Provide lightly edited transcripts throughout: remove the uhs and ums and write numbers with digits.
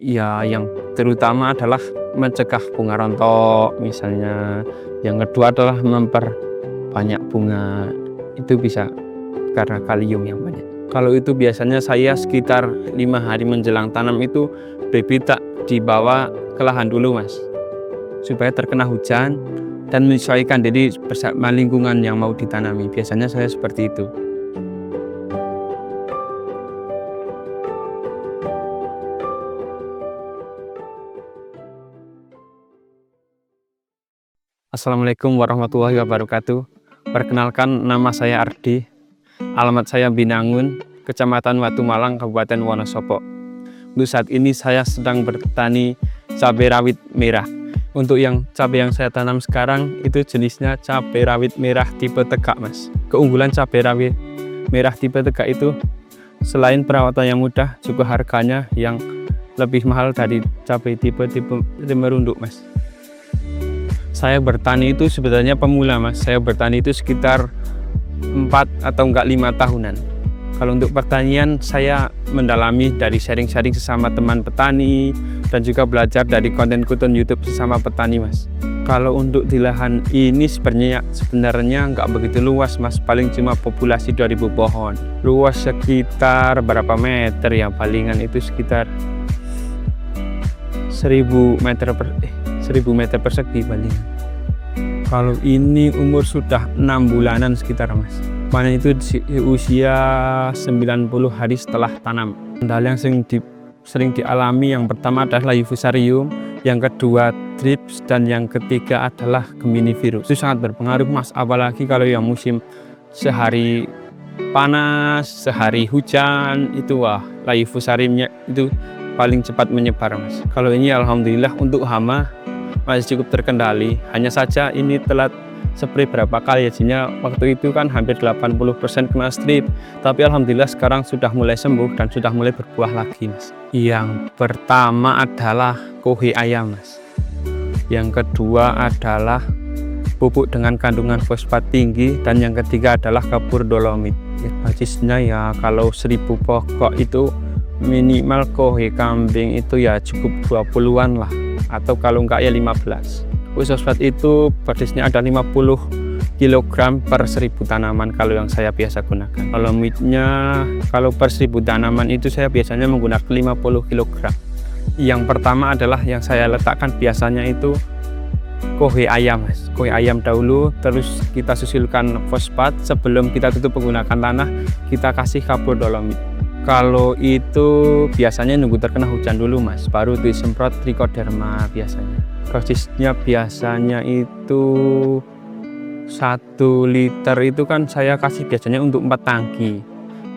Ya, yang terutama adalah mencegah bunga rontok misalnya. Yang kedua adalah memperbanyak bunga. Itu bisa karena kalium yang banyak. Kalau itu biasanya saya sekitar 5 hari menjelang tanam itu bibit tak dibawa ke lahan dulu mas, supaya terkena hujan dan menyesuaikan diri bersama lingkungan yang mau ditanami. Biasanya saya seperti itu. Assalamualaikum warahmatullahi wabarakatuh. Perkenalkan, nama saya Ardi. Alamat saya Binangun, Kecamatan Watu Malang, Kabupaten Wonosobo. Untuk saat ini saya sedang bertani cabai rawit merah. Untuk yang cabai yang saya tanam sekarang itu jenisnya cabai rawit merah tipe tegak mas. Keunggulan cabai rawit merah tipe tegak itu selain perawatan yang mudah, juga harganya yang lebih mahal dari cabai tipe merunduk mas. Saya bertani itu sebenarnya pemula mas. Saya bertani itu sekitar 4 atau enggak 5 tahunan. Kalau untuk pertanian saya mendalami dari sharing-sharing sesama teman petani dan juga belajar dari konten-konten YouTube sesama petani mas. Kalau untuk di lahan ini sebenarnya nggak begitu luas mas, paling cuma populasi 2000 pohon. Luas sekitar berapa meter ya, palingan itu sekitar 1000 meter persegi paling. Kalau ini umur sudah 6 bulanan sekitar mas. Panen itu di usia 90 hari setelah tanam. Kendala yang sering dialami yang pertama adalah Fusarium, yang kedua thrips, dan yang ketiga adalah Gemini virus. Itu sangat berpengaruh mas, apalagi kalau yang musim sehari panas, sehari hujan, itu wah Fusariumnya itu paling cepat menyebar mas. Kalau ini alhamdulillah untuk hama masih cukup terkendali, hanya saja ini telat spray berapa kali, jadinya waktu itu kan hampir 80% kena strip, tapi alhamdulillah sekarang sudah mulai sembuh dan sudah mulai berbuah lagi mas. Yang pertama adalah kohe ayam mas, yang kedua adalah pupuk dengan kandungan fosfat tinggi, dan yang ketiga adalah kapur dolomit. Basisnya ya kalau 1000 pokok itu minimal kohe kambing itu ya cukup 20-an lah, atau kalau enggak ya 15. Fosfat itu basisnya ada 50 kg per 1000 tanaman kalau yang saya biasa gunakan. Kalau mitnya kalau per 1000 tanaman itu saya biasanya menggunakan 50 kg. Yang pertama adalah yang saya letakkan biasanya itu kohe ayam mas. Kohe ayam dahulu, terus kita susulkan fosfat. Sebelum kita tutup menggunakan tanah, kita kasih kapur dolomit. Kalau itu biasanya nunggu terkena hujan dulu mas, baru disemprot trichoderma biasanya. Dosisnya biasanya itu 1 liter itu kan saya kasih biasanya untuk 4 tangki.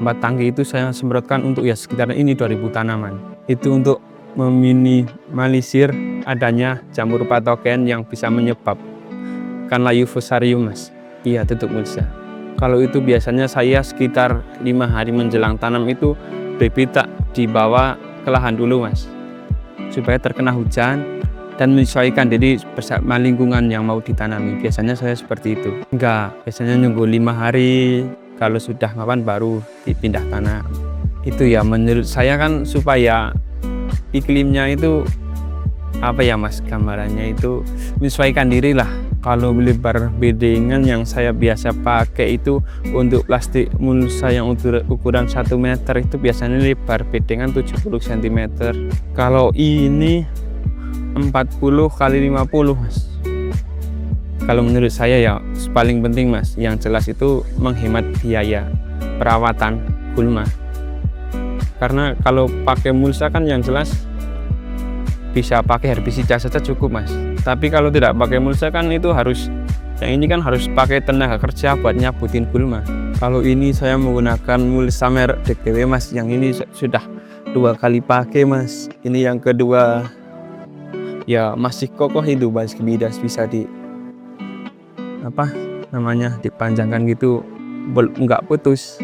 4 tangki itu saya semprotkan untuk ya sekitar ini 2000 tanaman. Itu untuk meminimalisir adanya jamur patogen yang bisa menyebabkan Fusarium mas. Iya, tutup mulsa. Kalau itu biasanya saya sekitar 5 hari menjelang tanam itu bibit tak dibawa ke lahan dulu mas, supaya terkena hujan dan menyesuaikan diri bersama lingkungan yang mau ditanami. Biasanya saya seperti itu. Enggak, biasanya nunggu 5 hari, kalau sudah ngapan baru dipindah tanah. Itu ya menurut saya kan supaya iklimnya itu apa ya mas, gambarannya itu menyesuaikan diri lah. Kalau lebar bedengan yang saya biasa pakai itu untuk plastik mulsa yang ukuran 1 meter itu biasanya lebar bedengan 70 cm. Kalau ini 40 kali 50 mas. Kalau menurut saya ya paling penting mas, yang jelas itu menghemat biaya perawatan gulma. Karena kalau pakai mulsa kan yang jelas bisa pakai herbisida saja cukup mas, tapi kalau tidak pakai mulsa kan itu harus, yang ini kan harus pakai tenaga kerja buat nyabutin gulma. Kalau ini saya menggunakan mulsa merek DGW mas, yang ini sudah 2 kali pakai mas, ini yang kedua ya masih kokoh itu mas, bisa di apa namanya dipanjangkan gitu, nggak putus.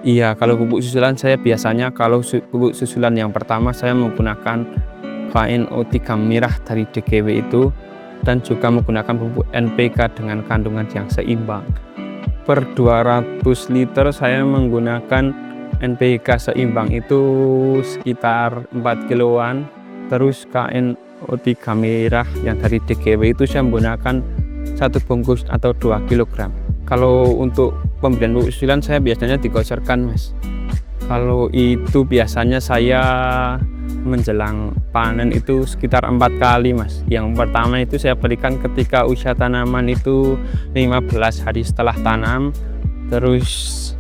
Iya, kalau pupuk susulan saya biasanya kalau pupuk susulan yang pertama saya menggunakan KNO3 merah dari DGW itu, dan juga menggunakan pupuk NPK dengan kandungan yang seimbang. Per 200 liter saya menggunakan NPK seimbang itu sekitar 4 kiloan. Terus KNO3 merah yang dari DGW itu saya menggunakan 1 bungkus atau 2 kilogram. Kalau untuk pemberian pupuk susulan saya biasanya digocorkan mas. Kalau itu biasanya saya menjelang panen itu sekitar 4 kali mas. Yang pertama itu saya berikan ketika usia tanaman itu 15 hari setelah tanam, terus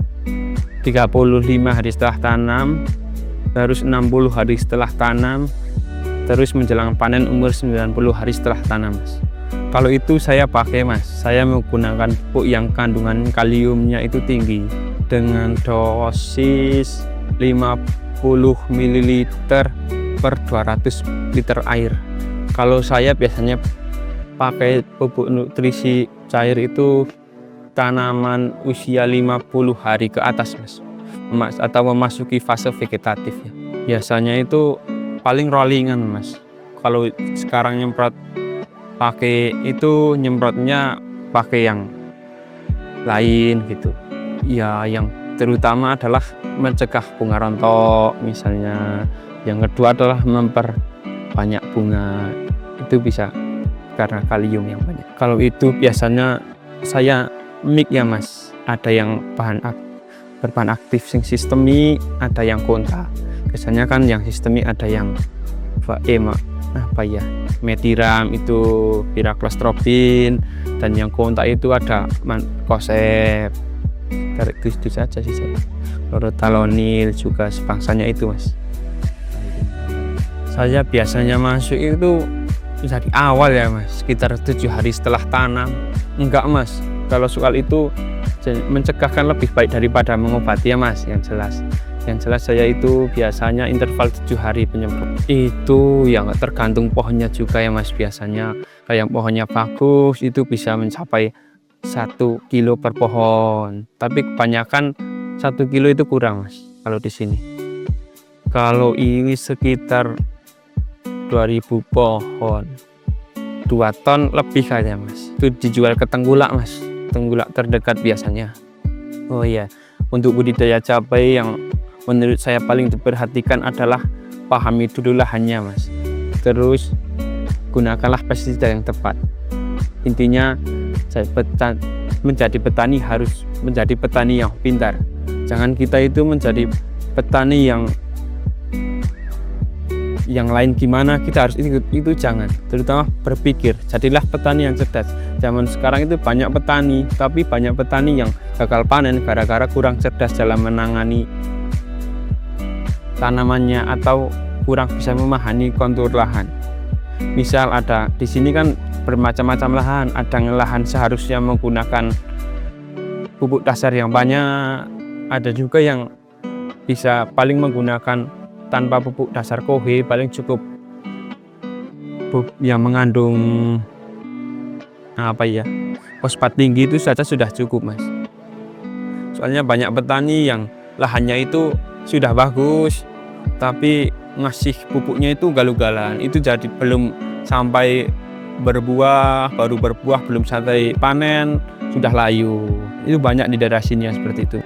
35 hari setelah tanam, terus 60 hari setelah tanam, terus menjelang panen umur 90 hari setelah tanam mas. Kalau itu saya pakai mas, saya menggunakan pupuk yang kandungan kaliumnya itu tinggi dengan dosis 50 ml per 200 liter air. Kalau saya biasanya pakai pupuk nutrisi cair itu tanaman usia 50 hari ke atas mas, atau memasuki fase vegetatif ya. Biasanya itu paling rollingan mas. Kalau sekarang nyemprot pakai itu, nyemprotnya pakai yang lain gitu ya. Yang terutama adalah mencegah bunga rontok misalnya. Yang kedua adalah memperbanyak bunga, itu bisa karena kalium yang banyak. Kalau itu biasanya saya mix ya mas, ada yang berbahan aktif sing sistemik, ada yang kontra. Biasanya kan yang sistemik ada yang metiram itu piraklostropin, dan yang kontak itu ada kosep. Itu saja sih saya. Chlorothalonil juga sebangsanya itu mas. Saya biasanya masuk itu dari awal ya mas, sekitar 7 hari setelah tanam. Enggak mas, kalau soal itu mencegah kan lebih baik daripada mengobati ya mas. Yang jelas saya itu biasanya interval 7 hari penyemprot. Itu yang tergantung pohonnya juga ya mas. Biasanya kayak yang pohonnya bagus itu bisa mencapai 1 kilo per pohon, tapi kebanyakan 1 kilo itu kurang mas kalau di sini. Kalau ini sekitar 2000 pohon, 2 ton lebih kayaknya mas. Itu dijual ke Tenggulak mas, Tenggulak terdekat biasanya. Oh iya, untuk budidaya cabai yang menurut saya paling diperhatikan adalah pahami dulu lahannya mas. Terus gunakanlah pestisida yang tepat. Intinya menjadi petani harus menjadi petani yang pintar. Jangan kita itu menjadi petani yang lain gimana kita harus ikut, itu jangan. Terutama berpikir, jadilah petani yang cerdas. Zaman sekarang itu banyak petani, tapi banyak petani yang gagal panen gara-gara kurang cerdas dalam menangani tanamannya atau kurang bisa memahami kontur lahan. Misal ada di sini kan bermacam-macam lahan, ada lahan seharusnya menggunakan pupuk dasar yang banyak, ada juga yang bisa paling menggunakan tanpa pupuk dasar kohe, paling cukup yang mengandung fosfat tinggi itu saja sudah cukup mas. Soalnya banyak petani yang lahannya itu sudah bagus tapi ngasih pupuknya itu galu-galan, itu jadi belum sampai berbuah, baru berbuah belum sampai panen sudah layu. Itu banyak di daerah sini yang seperti itu.